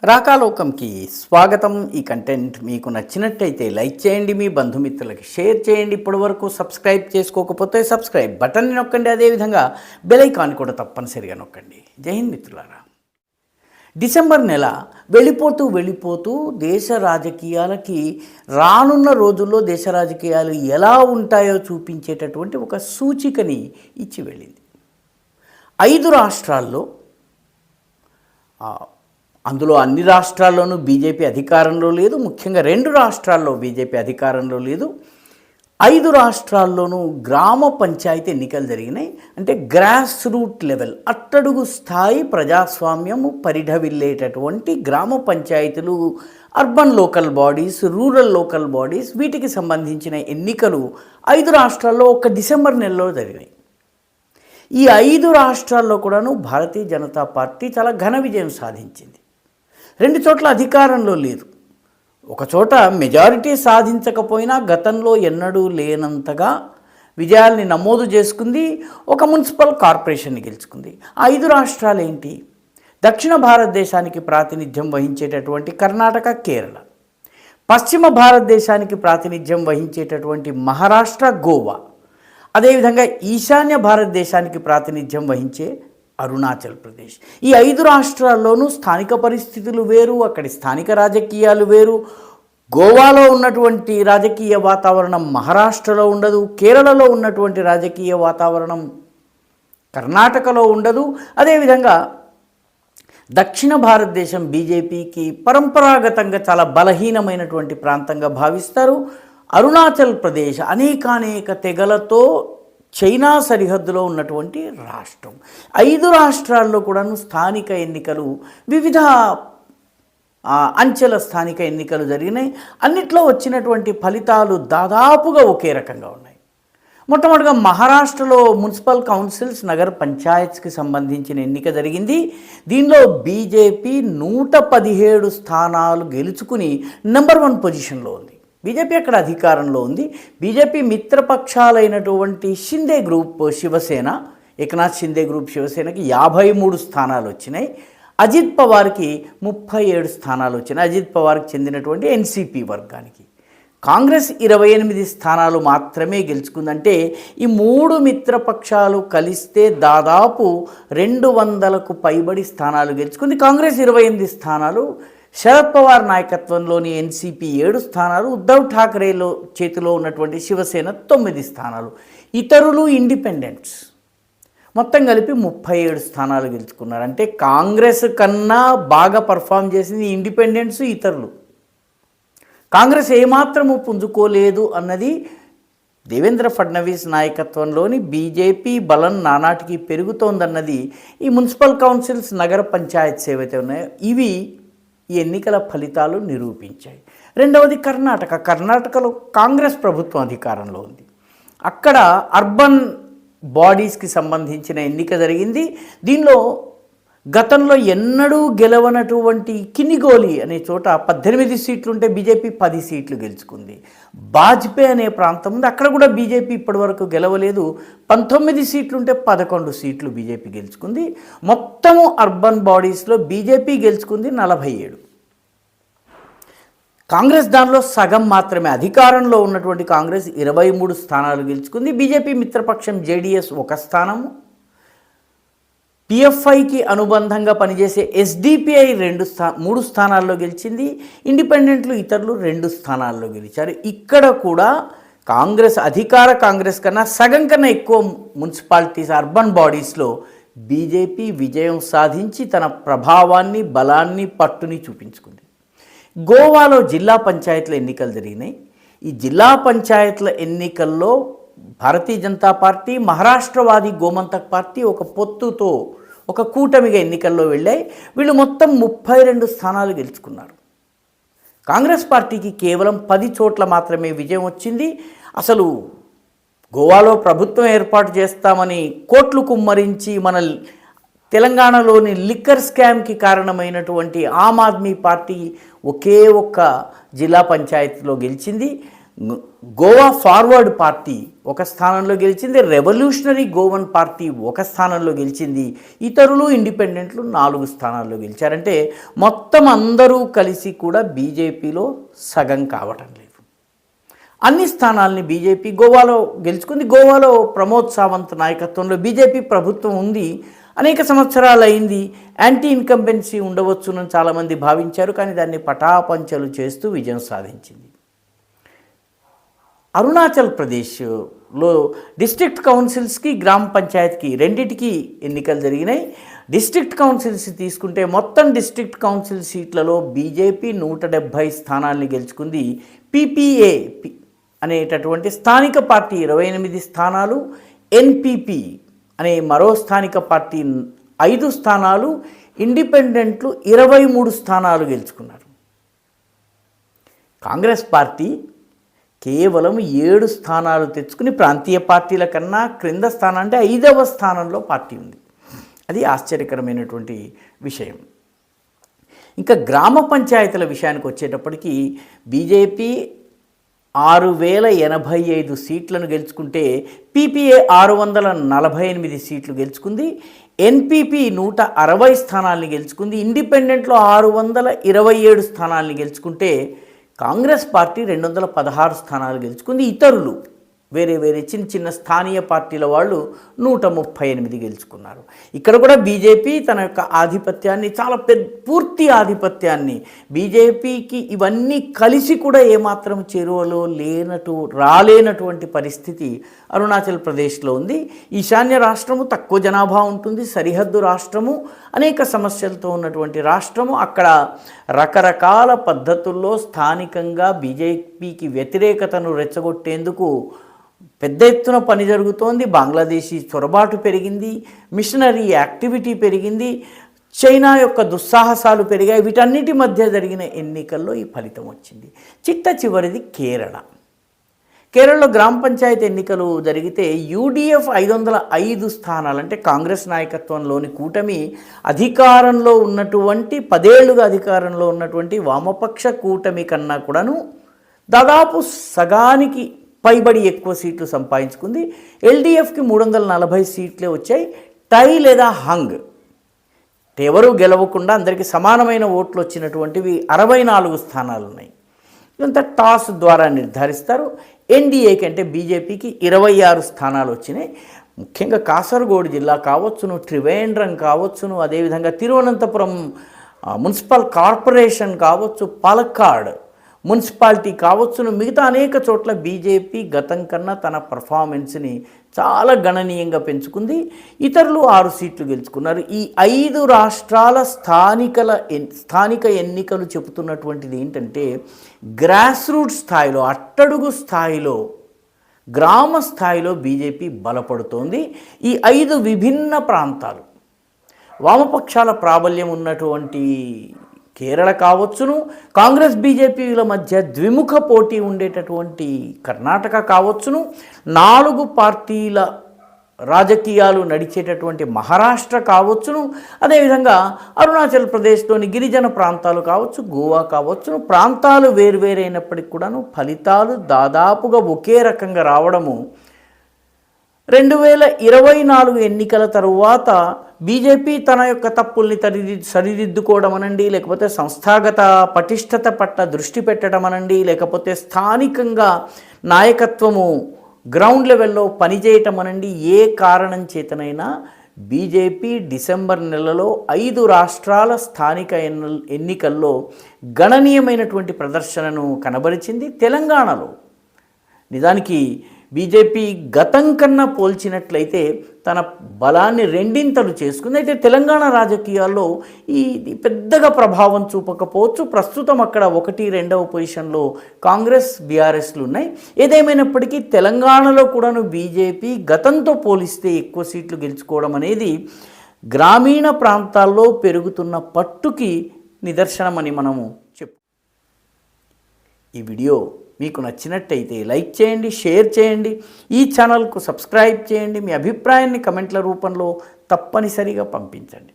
రాకాలోకంకి స్వాగతం. ఈ కంటెంట్ మీకు నచ్చినట్టయితే లైక్ చేయండి, మీ బంధుమిత్రులకి షేర్ చేయండి. ఇప్పటివరకు సబ్స్క్రైబ్ చేసుకోకపోతే సబ్స్క్రైబ్ బటన్ని నొక్కండి. అదేవిధంగా బెల్ ఐకాన్ కూడా తప్పనిసరిగా నొక్కండి. జై హింద్ మిత్రులారా. డిసెంబర్ నెల వెళ్ళిపోతూ దేశ రాజకీయాలకి రానున్న రోజుల్లో దేశ రాజకీయాలు ఎలా ఉంటాయో చూపించేటటువంటి ఒక సూచికని ఇచ్చి వెళ్ళింది. 5 రాష్ట్రాల్లో, అందులో అన్ని రాష్ట్రాల్లోనూ బీజేపీ అధికారంలో లేదు. ముఖ్యంగా 2 రాష్ట్రాల్లో బీజేపీ అధికారంలో లేదు. 5 రాష్ట్రాల్లోనూ గ్రామ పంచాయతీ ఎన్నికలు జరిగినాయి. అంటే గ్రాస్ రూట్ లెవెల్, అట్టడుగు స్థాయి ప్రజాస్వామ్యము పరిఢవిల్లేటటువంటి గ్రామ పంచాయతీలు, urban local bodies, rural local bodies, వీటికి సంబంధించిన ఎన్నికలు 5 రాష్ట్రాల్లో ఒక డిసెంబర్ నెలలో జరిగినాయి. ఈ 5 రాష్ట్రాల్లో కూడాను భారతీయ జనతా పార్టీ చాలా ఘన విజయం సాధించింది. 2 చోట్ల అధికారంలో లేదు. ఒక చోట మెజారిటీ సాధించకపోయినా గతంలో ఎన్నడూ లేనంతగా విజయాల్ని నమోదు చేసుకుంది. ఒక మున్సిపల్ కార్పొరేషన్ని గెలుచుకుంది. 5 రాష్ట్రాలు ఏంటి? దక్షిణ భారతదేశానికి ప్రాతినిధ్యం వహించేటటువంటి కర్ణాటక, కేరళ. పశ్చిమ భారతదేశానికి ప్రాతినిధ్యం వహించేటటువంటి మహారాష్ట్ర, గోవా. అదేవిధంగా ఈశాన్య భారతదేశానికి ప్రాతినిధ్యం వహించే అరుణాచల్ ప్రదేశ్. ఈ 5 రాష్ట్రాల్లోనూ స్థానిక పరిస్థితులు వేరు, అక్కడి స్థానిక రాజకీయాలు వేరు. గోవాలో ఉన్నటువంటి రాజకీయ వాతావరణం మహారాష్ట్రలో ఉండదు. కేరళలో ఉన్నటువంటి రాజకీయ వాతావరణం కర్ణాటకలో ఉండదు. అదేవిధంగా దక్షిణ భారతదేశం బీజేపీకి పరంపరాగతంగా చాలా బలహీనమైనటువంటి ప్రాంతంగా భావిస్తారు. అరుణాచల్ ప్రదేశ్ అనేకానేక తెగలతో చైనా సరిహద్దులో ఉన్నటువంటి రాష్ట్రం. 5 రాష్ట్రాల్లో కూడాను స్థానిక ఎన్నికలు, వివిధ అంచెల స్థానిక ఎన్నికలు జరిగినాయి. అన్నిట్లో వచ్చినటువంటి ఫలితాలు దాదాపుగా ఒకే రకంగా ఉన్నాయి. మొట్టమొదటిగా మహారాష్ట్రలో మున్సిపల్ కౌన్సిల్స్, నగర పంచాయత్స్కి సంబంధించిన ఎన్నిక జరిగింది. దీనిలో బీజేపీ 117 స్థానాలు గెలుచుకుని నెంబర్ 1 పొజిషన్లో ఉంది. బీజేపీ అక్కడ అధికారంలో ఉంది. బీజేపీ మిత్రపక్షాలైనటువంటి షిందే గ్రూప్ శివసేన, ఏకనాథ్ షిందే గ్రూప్ శివసేనకి 53 స్థానాలు వచ్చినాయి. అజిత్ పవార్కి 37 స్థానాలు వచ్చినాయి. అజిత్ పవార్కి చెందినటువంటి ఎన్సీపీ వర్గానికి. కాంగ్రెస్ 28 స్థానాలు మాత్రమే గెలుచుకుందంటే ఈ 3 మిత్రపక్షాలు కలిస్తే దాదాపు 200కు పైబడి స్థానాలు గెలుచుకుంది. కాంగ్రెస్ 28 స్థానాలు, శరద్ పవార్ నాయకత్వంలోని ఎన్సీపీ 7 స్థానాలు, ఉద్ధవ్ ఠాక్రేలో చేతిలో ఉన్నటువంటి శివసేన 9 స్థానాలు. ఇతరులు ఇండిపెండెంట్స్ మొత్తం కలిపి 37 స్థానాలు గెలుచుకున్నారు. అంటే కాంగ్రెస్ కన్నా బాగా పర్ఫామ్ చేసింది ఇండిపెండెంట్స్, ఇతరులు. కాంగ్రెస్ ఏమాత్రము పుంజుకోలేదు అన్నది దేవేంద్ర ఫడ్నవీస్ నాయకత్వంలోని బీజేపీ బలం నానాటికి పెరుగుతోందన్నది ఈ మున్సిపల్ కౌన్సిల్స్, నగర పంచాయత్స్ ఏవైతే ఉన్నాయో ఇవి ఈ ఎన్నికల ఫలితాలు నిరూపించాయి. రెండవది కర్ణాటకలో కాంగ్రెస్ ప్రభుత్వం అధికారంలో ఉంది. అక్కడ అర్బన్ బాడీస్కి సంబంధించిన ఎన్నిక జరిగింది. దీనిలో గతంలో ఎన్నడూ గెలవనటువంటి కినిగోలి అనే చోట 18 సీట్లుంటే బీజేపీ 10 సీట్లు గెలుచుకుంది. బాజ్పే అనే ప్రాంతం ఉంది, అక్కడ కూడా బీజేపీ ఇప్పటివరకు గెలవలేదు. 19 సీట్లుంటే 11 సీట్లు బీజేపీ గెలుచుకుంది. మొత్తము అర్బన్ బాడీస్లో బీజేపీ గెలుచుకుంది 47. కాంగ్రెస్ దానిలో సగం మాత్రమే. అధికారంలో ఉన్నటువంటి కాంగ్రెస్ 23 స్థానాలు గెలుచుకుంది. బీజేపీ మిత్రపక్షం జేడీఎస్ 1 స్థానము, పిఎఫ్ఐకి అనుబంధంగా పనిచేసే ఎస్డిపిఐ 3 స్థానాల్లో గెలిచింది. ఇండిపెండెంట్లు, ఇతరులు 2 స్థానాల్లో గెలిచారు. ఇక్కడ కూడా కాంగ్రెస్ కన్నా సగం కన్నా ఎక్కువ మున్సిపాలిటీస్, అర్బన్ బాడీస్లో బీజేపీ విజయం సాధించి తన ప్రభావాన్ని, బలాన్ని, పట్టుని చూపించుకుంది. గోవాలో జిల్లా పంచాయతీల ఎన్నికలు జరిగినాయి. ఈ జిల్లా పంచాయతీల ఎన్నికల్లో భారతీయ జనతా పార్టీ, మహారాష్ట్రవాది గోమంతక్ పార్టీ ఒక పొత్తుతో, ఒక కూటమిగా ఎన్నికల్లో వెళ్ళాయి. వీళ్ళు మొత్తం 32 స్థానాలు గెలుచుకున్నారు. కాంగ్రెస్ పార్టీకి కేవలం 10 చోట్ల మాత్రమే విజయం వచ్చింది. అసలు గోవాలో ప్రభుత్వం ఏర్పాటు చేస్తామని కోట్లు కుమ్మరించి మన తెలంగాణలోని లిక్కర్ స్కామ్కి కారణమైనటువంటి ఆమ్ ఆద్మీ పార్టీ ఒకే ఒక్క జిల్లా పంచాయతీలో గెలిచింది. గోవా ఫార్వర్డ్ పార్టీ ఒక స్థానంలో గెలిచింది, రెవల్యూషనరీ గోవన్ పార్టీ ఒక స్థానంలో గెలిచింది, ఇతరులు ఇండిపెండెంట్లు 4 స్థానాల్లో గెలిచారంటే మొత్తం అందరూ కలిసి కూడా బీజేపీలో సగం కావటం లేదు. అన్ని స్థానాల్ని బీజేపీ గోవాలో గెలుచుకుంది. గోవాలో ప్రమోద్ సావంత్ నాయకత్వంలో బీజేపీ ప్రభుత్వం ఉంది. అనేక సంవత్సరాలు అయింది. యాంటీ ఇన్కంబెన్సీ ఉండవచ్చునని చాలామంది భావించారు, కానీ దాన్ని పటాపంచలు చేస్తూ విజయం సాధించింది. అరుణాచల్ ప్రదేశ్లో డిస్ట్రిక్ట్ కౌన్సిల్స్కి గ్రామ పంచాయత్కి రెండిటికి ఎన్నికలు జరిగినాయి. డిస్ట్రిక్ట్ కౌన్సిల్స్ తీసుకుంటే మొత్తం డిస్ట్రిక్ట్ కౌన్సిల్ సీట్లలో బీజేపీ 170 స్థానాల్ని గెలుచుకుంది. పీపీఏ అనేటటువంటి స్థానిక పార్టీ 28 స్థానాలు, ఎన్పీపీ అనే మరో స్థానిక పార్టీ 5 స్థానాలు, ఇండిపెండెంట్లు 23 స్థానాలు గెలుచుకున్నారు. కాంగ్రెస్ పార్టీ కేవలం 7 స్థానాలు తెచ్చుకుని ప్రాంతీయ పార్టీల కన్నా క్రింద స్థానం, అంటే 5వ స్థానంలో పార్టీ ఉంది. అది ఆశ్చర్యకరమైనటువంటి విషయం. ఇంకా గ్రామ పంచాయతీల విషయానికి వచ్చేటప్పటికి బీజేపీ 6085 సీట్లను గెలుచుకుంటే పీపీఏ 648 సీట్లు గెలుచుకుంది. ఎన్పీపీ 160 స్థానాల్ని గెలుచుకుంది. ఇండిపెండెంట్లో 627 స్థానాల్ని గెలుచుకుంటే కాంగ్రెస్ పార్టీ 216 స్థానాలు గెలుచుకుంది. ఇతరులు వేరే వేరే చిన్న చిన్న స్థానియ పార్టీల వాళ్ళు 138 గెలుచుకున్నారు. ఇక్కడ కూడా బీజేపీ తన యొక్క ఆధిపత్యాన్ని, చాలా పూర్తి ఆధిపత్యాన్ని, బీజేపీకి ఇవన్నీ కలిసి కూడా ఏమాత్రం చేరువలో రాలేనటువంటి పరిస్థితి అరుణాచల్ ప్రదేశ్లో ఉంది. ఈశాన్య రాష్ట్రము, తక్కువ జనాభా ఉంటుంది, సరిహద్దు రాష్ట్రము, అనేక సమస్యలతో ఉన్నటువంటి రాష్ట్రము. అక్కడ రకరకాల పద్ధతుల్లో స్థానికంగా బీజేపీకి వ్యతిరేకతను రెచ్చగొట్టేందుకు పెద్ద ఎత్తున పని జరుగుతోంది. బంగ్లాదేశీ చొరబాటు పెరిగింది, మిషనరీ యాక్టివిటీ పెరిగింది, చైనా యొక్క దుస్సాహసాలు పెరిగాయి. వీటన్నిటి మధ్య జరిగిన ఎన్నికల్లో ఈ ఫలితం వచ్చింది. చివరిది కేరళలో గ్రామ పంచాయతీ ఎన్నికలు జరిగితే యూడీఎఫ్ 505 స్థానాలు, అంటే కాంగ్రెస్ నాయకత్వంలోని కూటమి అధికారంలో ఉన్నటువంటి 10 ఏళ్లుగా అధికారంలో ఉన్నటువంటి వామపక్ష కూటమి కన్నా కూడాను దాదాపు సగానికి పైబడి ఎక్కువ సీట్లు సంపాదించుకుంది. ఎల్డీఎఫ్కి 340 సీట్లే వచ్చాయి. టై లేదా హంగ్, ఎవరు గెలవకుండా అందరికీ సమానమైన ఓట్లు వచ్చినటువంటివి 64 స్థానాలు ఉన్నాయి. ఇదంతా టాస్ ద్వారా నిర్ధారిస్తారు. ఎన్డీఏకి అంటే బీజేపీకి 26 స్థానాలు వచ్చినాయి. ముఖ్యంగా కాసర్గోడ్ జిల్లా కావచ్చును, త్రివేంద్రం కావచ్చును, అదేవిధంగా తిరువనంతపురం మున్సిపల్ కార్పొరేషన్ కావచ్చు, పాలక్కాడ్ మున్సిపాలిటీ కావచ్చును, మిగతా అనేక చోట్ల బీజేపీ గతం కన్నా తన పర్ఫార్మెన్స్ని చాలా గణనీయంగా పెంచుకుంది. ఇతరులు 6 సీట్లు గెలుచుకున్నారు. ఈ 5 రాష్ట్రాల స్థానిక ఎన్నికలు చెబుతున్నటువంటిది ఏంటంటే, గ్రాస్ రూట్ స్థాయిలో, అట్టడుగు స్థాయిలో, గ్రామ స్థాయిలో బీజేపీ బలపడుతోంది. ఈ 5 విభిన్న ప్రాంతాలు, వామపక్షాల ప్రాబల్యం ఉన్నటువంటి కేరళ కావచ్చును, కాంగ్రెస్ బీజేపీల మధ్య ద్విముఖ పోటీ ఉండేటటువంటి కర్ణాటక కావచ్చును, 4 పార్టీల రాజకీయాలు నడిచేటటువంటి మహారాష్ట్ర కావచ్చును, అదేవిధంగా అరుణాచల్ ప్రదేశ్లోని గిరిజన ప్రాంతాలు కావచ్చు, గోవా కావచ్చును. ప్రాంతాలు వేరువేరైనప్పటికీ కూడాను ఫలితాలు దాదాపుగా ఒకే రకంగా రావడము 2024 ఎన్నికల తరువాత బీజేపీ తన యొక్క తప్పుల్ని సరిదిద్దుకోవడం అనండి, లేకపోతే సంస్థాగత పటిష్టత పట్ల దృష్టి పెట్టడం అనండి, లేకపోతే స్థానికంగా నాయకత్వము గ్రౌండ్ లెవెల్లో పనిచేయటం అనండి, ఏ కారణం చేతనైనా బీజేపీ డిసెంబర్ నెలలో 5 రాష్ట్రాల స్థానిక ఎన్నికల్లో గణనీయమైనటువంటి ప్రదర్శనను కనబరిచింది. తెలంగాణలో నిజానికి బీజేపీ గతం కన్నా పోల్చినట్లయితే తన బలాన్ని రెండింతలు చేసుకుంది. అయితే తెలంగాణ రాజకీయాల్లో ఇది పెద్దగా ప్రభావం చూపకపోవచ్చు. ప్రస్తుతం అక్కడ 1-2వ పొజిషన్లో కాంగ్రెస్, బీఆర్ఎస్లు ఉన్నాయి. ఏదేమైనప్పటికీ తెలంగాణలో కూడాను బీజేపీ గతంతో పోలిస్తే ఎక్కువ సీట్లు గెలుచుకోవడం అనేది గ్రామీణ ప్రాంతాల్లో పెరుగుతున్న పట్టుకి నిదర్శనమని మనము ఈ వీడియో మీకు నచ్చినట్టయితే లైక్ చేయండి, షేర్ చేయండి, ఈ ఛానల్కు సబ్స్క్రైబ్ చేయండి. మీ అభిప్రాయాన్ని కమెంట్ల రూపంలో తప్పనిసరిగా పంపించండి.